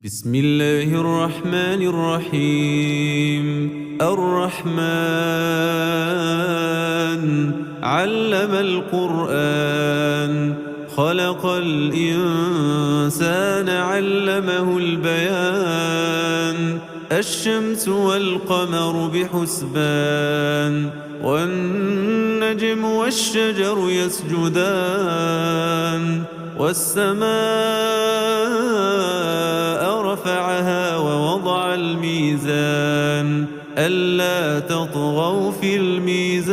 بسم الله الرحمن الرحيم الرحمن علم القرآن خلق الإنسان علمه البيان الشمس والقمر بحسبان والنجم والشجر يسجدان والسماء رفعها ووضع الميزان ألا تطغوا في الميزان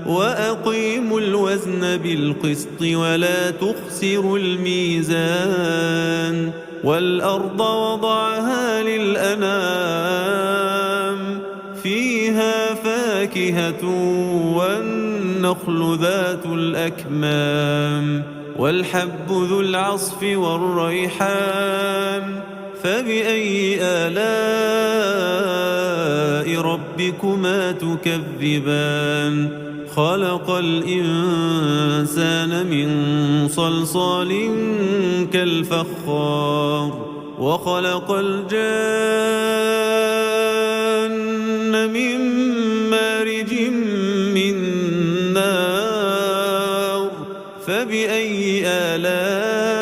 وأقيموا الوزن بالقسط ولا تخسروا الميزان والأرض وضعها للأنام فيها فاكهة والنخل ذات الأكمام والحب ذو العصف والريحان فبأي آلاء ربكما تكذبان خلق الإنسان من صلصال كالفخار وخلق الجان من مارج من نار فبأي آلاء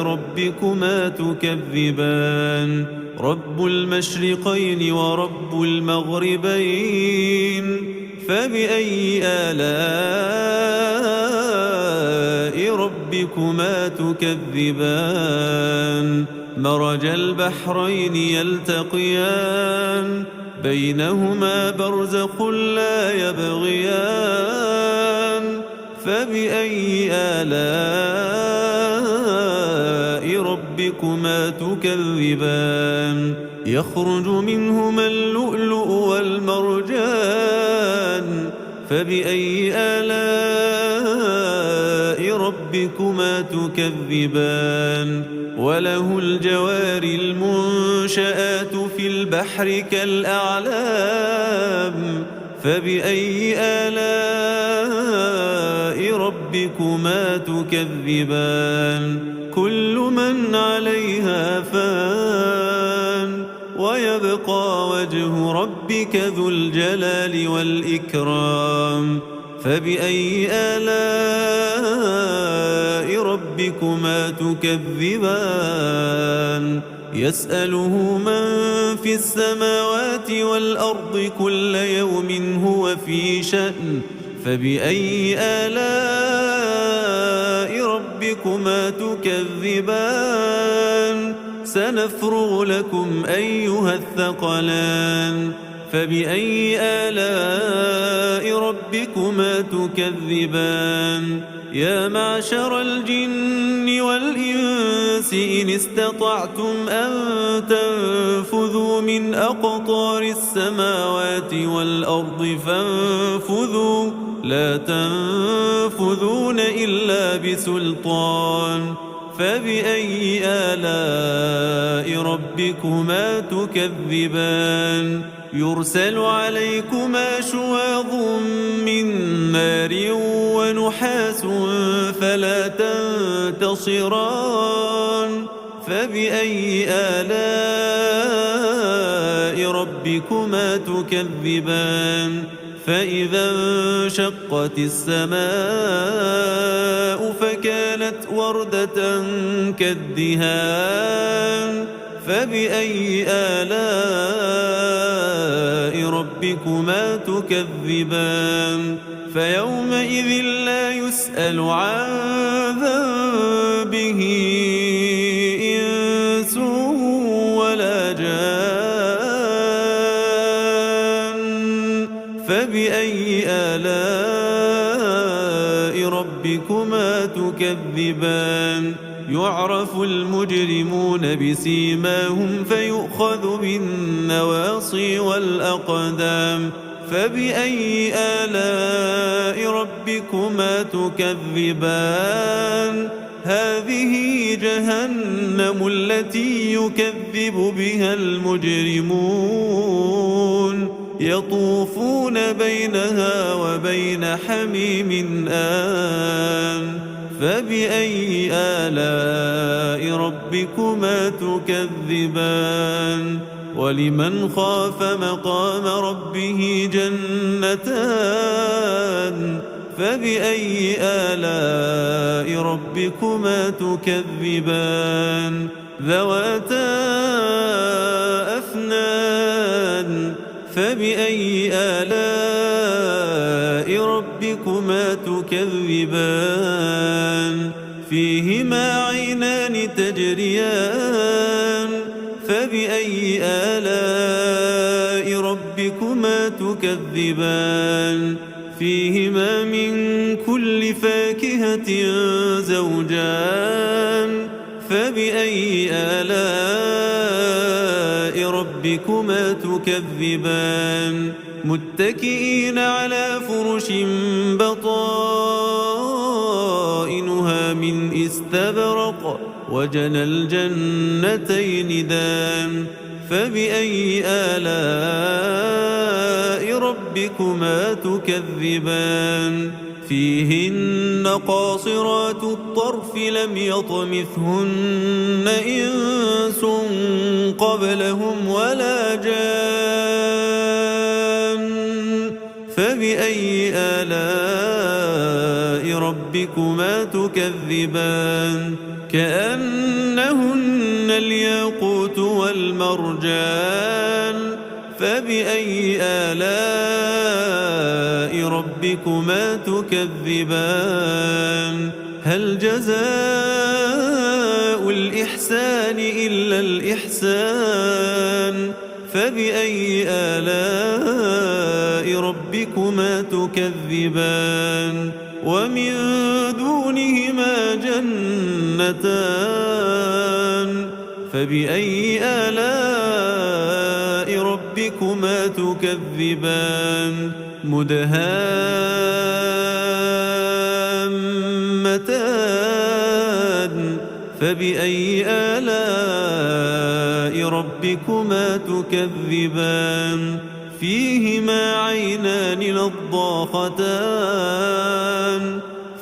ربكما تكذبان رب المشرقين ورب المغربين فبأي آلاء ربكما تكذبان مرج البحرين يلتقيان بينهما برزخ لا يبغيان فبأي آلاء ربكما تكذبان يخرج منهما اللؤلؤ والمرجان فبأي آلاء ربكما تكذبان وله الجوار المنشآت في البحر كالأعلام فبأي آلاء ربكما تكذبان كل من عليها فان ويبقى وجه ربك ذو الجلال والإكرام فبأي آلاء ربكما تكذبان يسأله من في السماوات والأرض كل يوم هو في شأن فبأي آلاء ربكما تكذبان سنفرغ لكم أيها الثقلان فبأي آلاء ربكما تكذبان يا معشر الجن والإنس إن استطعتم أن تنفذوا من أقطار السماوات والأرض فانفذوا لا تنفذون إلا بسلطان فبأي آلاء ربكما تكذبان يرسل عليكما شواظ من نار ونحاس فلا تنتصران فبأي آلاء ربكما تكذبان فإذا انشقت السماء فكانت وردة كالدهان فبأي آلاء ربكما تكذبان فيومئذ لا يسأل عن ذنبه إنس ولا جان فبأي آلاء ربكما تكذبان يعرف المجرمون بسيماهم فيؤخذ بالنواصي والأقدام فبأي آلاء ربكما تكذبان هذه جهنم التي يكذب بها المجرمون يطوفون بينها وبين حميم آن فبأي آلاء ربكما تكذبان ولمن خاف مقام ربه جنتان فبأي آلاء ربكما تكذبان ذواتا أفنان فبأي آلاء ربكما تكذبان فيهما عينان تجريان فبأي آلاء ربكما تكذبان فيهما من كل فاكهة زوجان فبأي آلاء ربكما تكذبان متكئين على فرش بطائنها من استبرق وجنى الجنتين دان فبأي آلاء ربكما تكذبان فيهن قاصرات الطرف لم يطمثهن إنس قبلهم ولا جان فبأي آلاء ربكما تكذبان كأنهن الياقوت والمرجان فبأي آلاء ربكما تكذبان هل جزاء الإحسان إلا الإحسان فبأي آلاء ربكما تكذبان ومن دونهما جنتان فبأي آلاء ربكما تكذبان مدهامتان فبأي آلاء ربكما تكذبان فيهما عينان نضاختان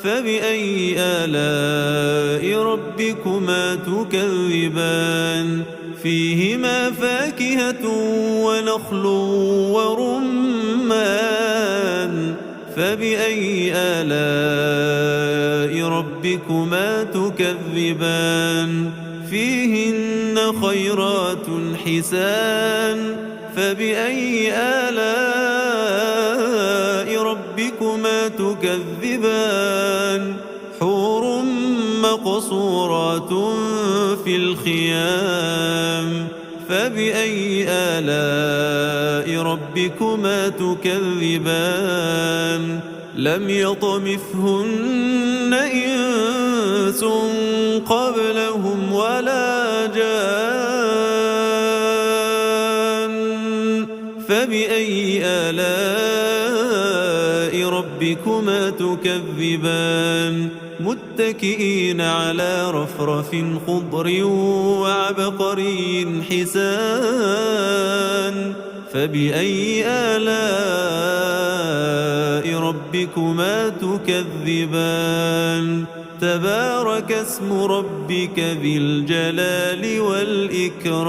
فبأي آلاء ربكما تكذبان فيهما فاكهة ونخل ورمان فبأي آلاء ربكما تكذبان فيهن خيرات حسان فبأي آلاء ربكما تكذبان حور مقصورات في الخيام فبأي آلاء ربكما تكذبان لم يطمثهن إنس قبلهم ولا جان فبأي آلاء ربكما تكذبان متكئين على رفرف خضر وعبقري حسان فبأي آلاء ربكما تكذبان تبارك اسم ربك ذي الجلال والإكرام